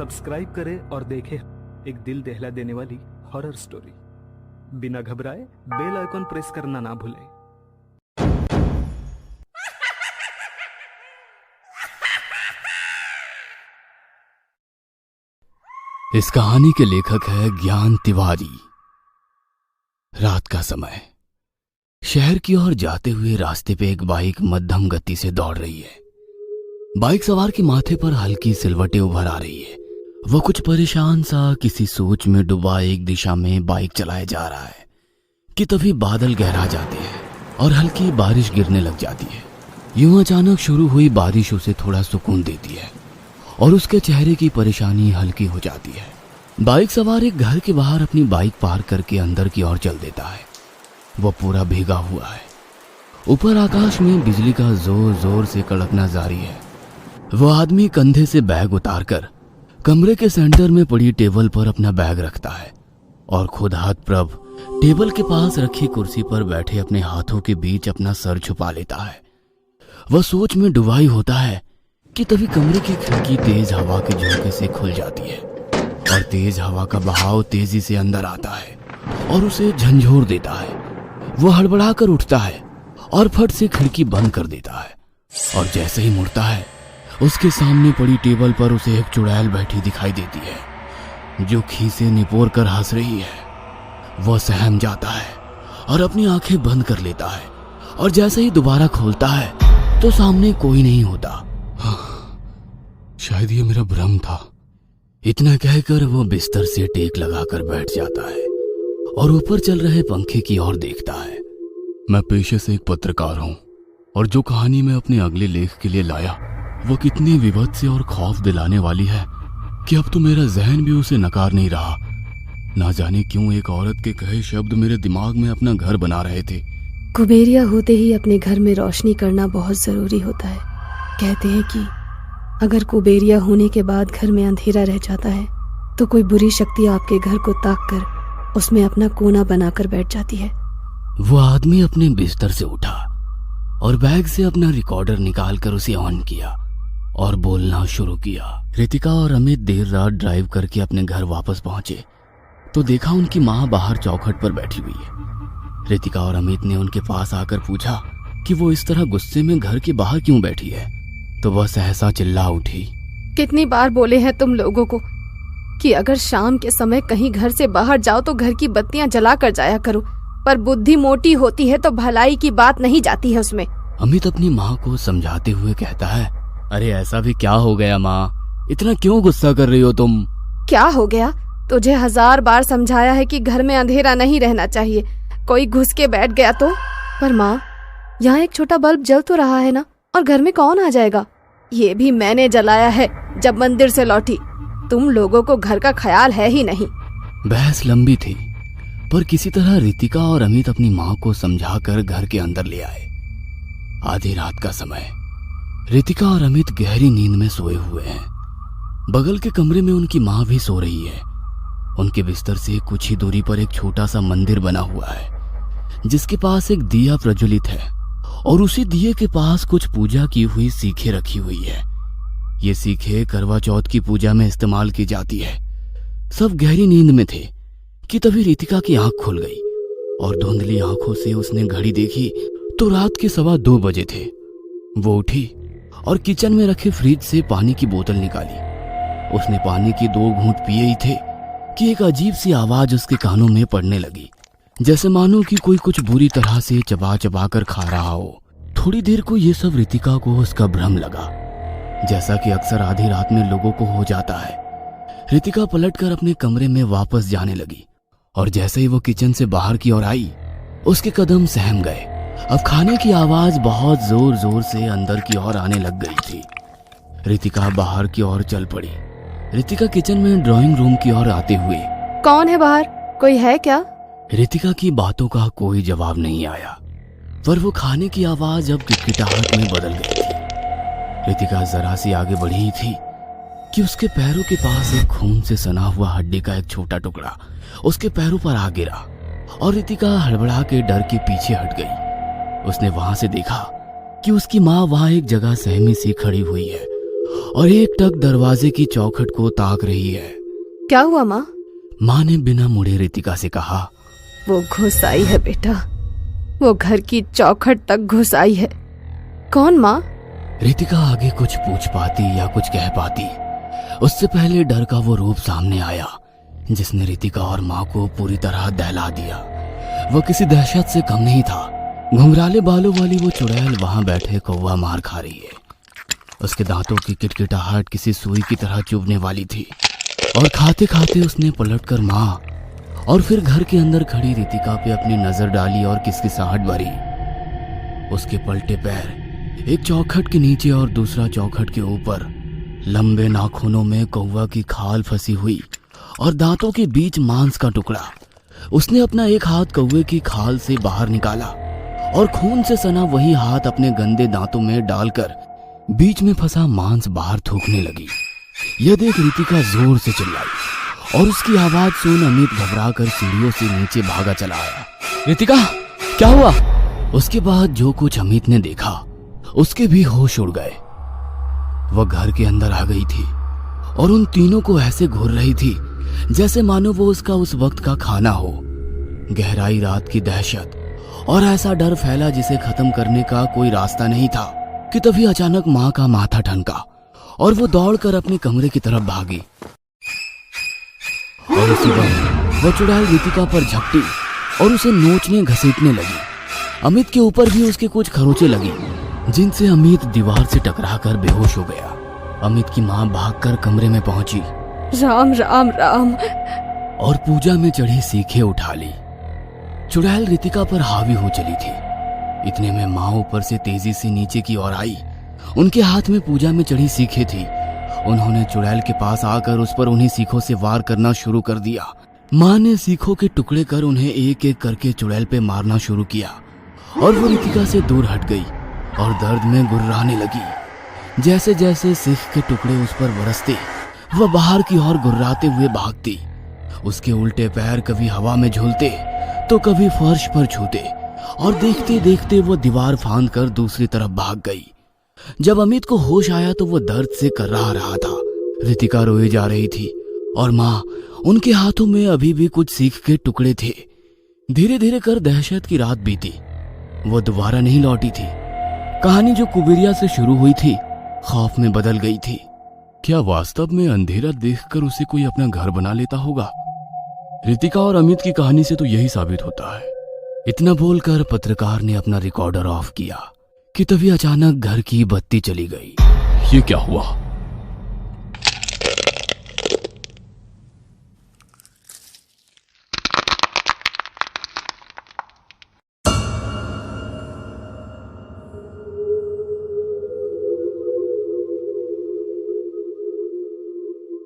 Subscribe करें और देखें एक दिल दहला देने वाली हॉरर स्टोरी। बिना घबराए बेल आइकॉन प्रेस करना ना भूलें। इस कहानी के लेखक है ज्ञान तिवारी। रात का समय, शहर की ओर जाते हुए रास्ते पे एक बाइक मध्यम गति से दौड़ रही है। बाइक सवार के माथे पर हल्की सिलवटें उभर आ रही है। वो कुछ परेशान सा किसी सोच में डूबा एक दिशा में बाइक चलाए जा रहा है कि तभी बादल गहरा जाते हैं और हल्की बारिश गिरने लग जाती है। यूं अचानक शुरू हुई बारिश उसे थोड़ा सुकून देती है और उसके चेहरे की परेशानी हल्की हो जाती है। बाइक सवार एक घर के बाहर अपनी बाइक पार्क करके अंदर की ओर चल देता है। वो पूरा भीगा हुआ है। ऊपर आकाश में बिजली का जोर जोर से कड़कना जारी है। वो आदमी कंधे से बैग उतारकर कमरे के सेंटर में पड़ी टेबल पर अपना बैग रखता है और खुद हतप्रभ टेबल के पास रखी कुर्सी पर बैठे अपने हाथों के बीच अपना सर छुपा लेता है। वह सोच में डुबाई होता है कि तभी कमरे की खिड़की तेज हवा के झोंके से खुल जाती है और तेज हवा का बहाव तेजी से अंदर आता है और उसे झंझोर देता है। वो हड़बड़ा कर उठता है और फट से खिड़की बंद कर देता है और जैसे ही मुड़ता है उसके सामने पड़ी टेबल पर उसे एक चुड़ैल बैठी दिखाई देती है जो खीसे निपोर कर हंस रही है। वह सहम जाता है और अपनी आंखें बंद कर लेता है और जैसे ही दोबारा खोलता है तो सामने कोई नहीं होता। शायद ये मेरा भ्रम था, इतना कहकर वो बिस्तर से टेक लगाकर बैठ जाता है और ऊपर चल रहे पंखे की ओर देखता है। मैं पेशे से एक पत्रकार हूं और जो कहानी मैं अपने अगले लेख के लिए लाया वो कितनी विभत्स और खौफ दिलाने वाली है कि अब तो मेरा जहन भी उसे नकार नहीं रहा। ना जाने क्यों एक औरत के कहे शब्द मेरे दिमाग में अपना घर बना रहे थे। कुबेरिया होते ही अपने घर में रोशनी करना बहुत जरूरी होता है। कहते हैं कि अगर कुबेरिया होने के बाद घर में अंधेरा रह जाता है तो कोई बुरी शक्ति आपके घर को ताक कर उसमें अपना कोना बनाकर बैठ जाती है। वो आदमी अपने बिस्तर से उठा और बैग से अपना रिकॉर्डर निकालकर उसे ऑन किया और बोलना शुरू किया। रितिका और अमित देर रात ड्राइव करके अपने घर वापस पहुंचे तो देखा उनकी माँ बाहर चौखट पर बैठी हुई है। रितिका और अमित ने उनके पास आकर पूछा कि वो इस तरह गुस्से में घर के बाहर क्यों बैठी है तो वह सहसा चिल्ला उठी, कितनी बार बोले हैं तुम लोगों को कि अगर शाम के समय कहीं घर से बाहर जाओ तो घर की बत्तियां जला कर जाया करो, पर बुद्धि मोटी होती है तो भलाई की बात नहीं जाती है उसमें। अमित अपनी माँ को समझाते हुए कहता है, अरे ऐसा भी क्या हो गया माँ, इतना क्यों गुस्सा कर रही हो तुम? क्या हो गया? तुझे 1000 बार समझाया है कि घर में अंधेरा नहीं रहना चाहिए, कोई घुस के बैठ गया तो। पर माँ, यहाँ एक छोटा बल्ब जल तो रहा है ना, और घर में कौन आ जाएगा? ये भी मैंने जलाया है जब मंदिर से लौटी। तुम लोगों को घर का ख्याल है ही नहीं। बहस लंबी थी पर किसी तरह रितिका और अमित अपनी माँ को समझाकर घर के अंदर ले आए। आधी रात का समय, रितिका और अमित गहरी नींद में सोए हुए हैं। बगल के कमरे में उनकी माँ भी सो रही है। उनके बिस्तर से कुछ ही दूरी पर एक छोटा सा मंदिर बना हुआ है जिसके पास एक दिया प्रज्वलित है और उसी दिए के पास कुछ पूजा की हुई सीखें रखी हुई है। ये सीखें करवा चौथ की पूजा में इस्तेमाल की जाती है। सब गहरी नींद में थे कि तभी रितिका की आंख खुल गई और धुंधली आंखों से उसने घड़ी देखी तो रात के 2:15 बजे थे। वो उठी और किचन में रखे फ्रिज से पानी की बोतल निकाली। उसने पानी की 2 घूंट पिए ही थे कि एक अजीब सी आवाज उसके कानों में पड़ने लगी, जैसे मानो कि कोई कुछ बुरी तरह से चबा चबा कर खा रहा हो। थोड़ी देर को ये सब रितिका को उसका भ्रम लगा, जैसा कि अक्सर आधी रात में लोगों को हो जाता है। रितिका पलटकर अपने कमरे में वापस जाने लगी और जैसे ही वो किचन से बाहर की ओर आई उसके कदम सहम गए। अब खाने की आवाज बहुत जोर जोर से अंदर की ओर आने लग गई थी। रितिका बाहर की ओर चल पड़ी। रितिका किचन में ड्राइंग रूम की ओर आते हुए, कौन है बाहर, कोई है क्या? रितिका की बातों का कोई जवाब नहीं आया पर वो खाने की आवाज अब किटकिटाहट में बदल गई थी। रितिका जरा सी आगे बढ़ी ही थी कि उसके पैरों के पास एक खून से सना हुआ हड्डी का एक छोटा टुकड़ा उसके पैरों पर आ गिरा और रितिका हड़बड़ा के डर के पीछे हट गई। उसने वहां से देखा कि उसकी माँ वहां एक जगह सहमी सी खड़ी हुई है और एक टक दरवाजे की चौखट को ताक रही है। क्या हुआ माँ? माँ ने बिना मुड़े रितिका से कहा, वो घुस आई है बेटा, वो घर की चौखट तक घुस आई है। कौन माँ? रितिका आगे कुछ पूछ पाती या कुछ कह पाती, उससे पहले डर का वो रूप सामने आया जिसने रितिका और माँ को पूरी तरह दहला दिया। वो किसी दहशत से कम नहीं था। घुंघराले बालों वाली वो चुड़ैल वहां बैठे कौवा मार खा रही है। उसके दांतों की किटकिटाहट किसी सुई की तरह चुभने वाली थी और खाते खाते उसने पलटकर माँ और फिर घर के अंदर खड़ी रितिका पे अपनी नजर डाली और किसकिसाहट भरी। उसके पलटे पैर एक चौखट के नीचे और दूसरा चौखट के ऊपर, लंबे नाखूनों में कौवा की खाल फंसी हुई और दांतों के बीच मांस का टुकड़ा। उसने अपना एक हाथ कौवे की खाल से बाहर निकाला और खून से सना वही हाथ अपने गंदे दांतों में डालकर बीच में फंसा मांस बाहर थूकने लगी। यह देख रितिका जोर से चिल्लाई और उसकी आवाज सुन अमित घबरा कर सीढ़ियों से नीचे भागा चला आया। रितिका, क्या हुआ? उसके बाद जो कुछ अमित ने देखा उसके भी होश उड़ गए। वह घर के अंदर आ गई थी और उन तीनों को ऐसे घूर रही थी जैसे मानो वो उसका उस वक्त का खाना हो। गहराई रात की दहशत और ऐसा डर फैला जिसे खत्म करने का कोई रास्ता नहीं था कि तभी अचानक माँ का माथा ठनका और वो दौड़कर अपने कमरे की तरफ भागी। और उसी वक्त वो चुड़ैल रितिका पर झपटी और उसे नोचने घसीटने लगी। अमित के ऊपर भी उसके कुछ खरोंचे लगी जिनसे अमित दीवार से टकराकर बेहोश हो गया। अमित की माँ भागकर कमरे में पहुंची, राम राम राम, और पूजा में चढ़ी सीखें उठा ली। चुड़ैल रितिका पर हावी हो चली थी। इतने में माँ ऊपर से तेजी से नीचे की ओर आई। उनके हाथ में पूजा में चढ़ी सीखें थी। उन्होंने चुड़ैल के पास आकर उस पर उन्हीं सीखों से वार करना शुरू कर दिया। माँ ने सीखों के टुकड़े कर उन्हें एक एक करके चुड़ैल पे मारना शुरू किया और वो रितिका से दूर हट गई और दर्द में गुर्राने लगी। जैसे जैसे सीख के टुकड़े उस पर बरसते वह बाहर की ओर गुर्राते हुए भागती। उसके उल्टे पैर कभी हवा में झूलते तो कभी फर्श पर छूते और देखते देखते वो दीवार फांद कर दूसरी तरफ भाग गई। जब अमित को होश आया तो वो दर्द से कर्रा रहा था। रितिका रोए जा रही थी और माँ उनके हाथों में अभी भी कुछ सीख के टुकड़े थे। धीरे धीरे कर दहशत की रात बीती। वो दोबारा नहीं लौटी थी। कहानी जो कुबेरिया से शुरू हुई थी खौफ में बदल गई थी। क्या वास्तव में अंधेरा देखकर उसे कोई अपना घर बना लेता होगा? रितिका और अमित की कहानी से तो यही साबित होता है। इतना बोलकर पत्रकार ने अपना रिकॉर्डर ऑफ किया कि तभी अचानक घर की बत्ती चली गई। ये क्या हुआ?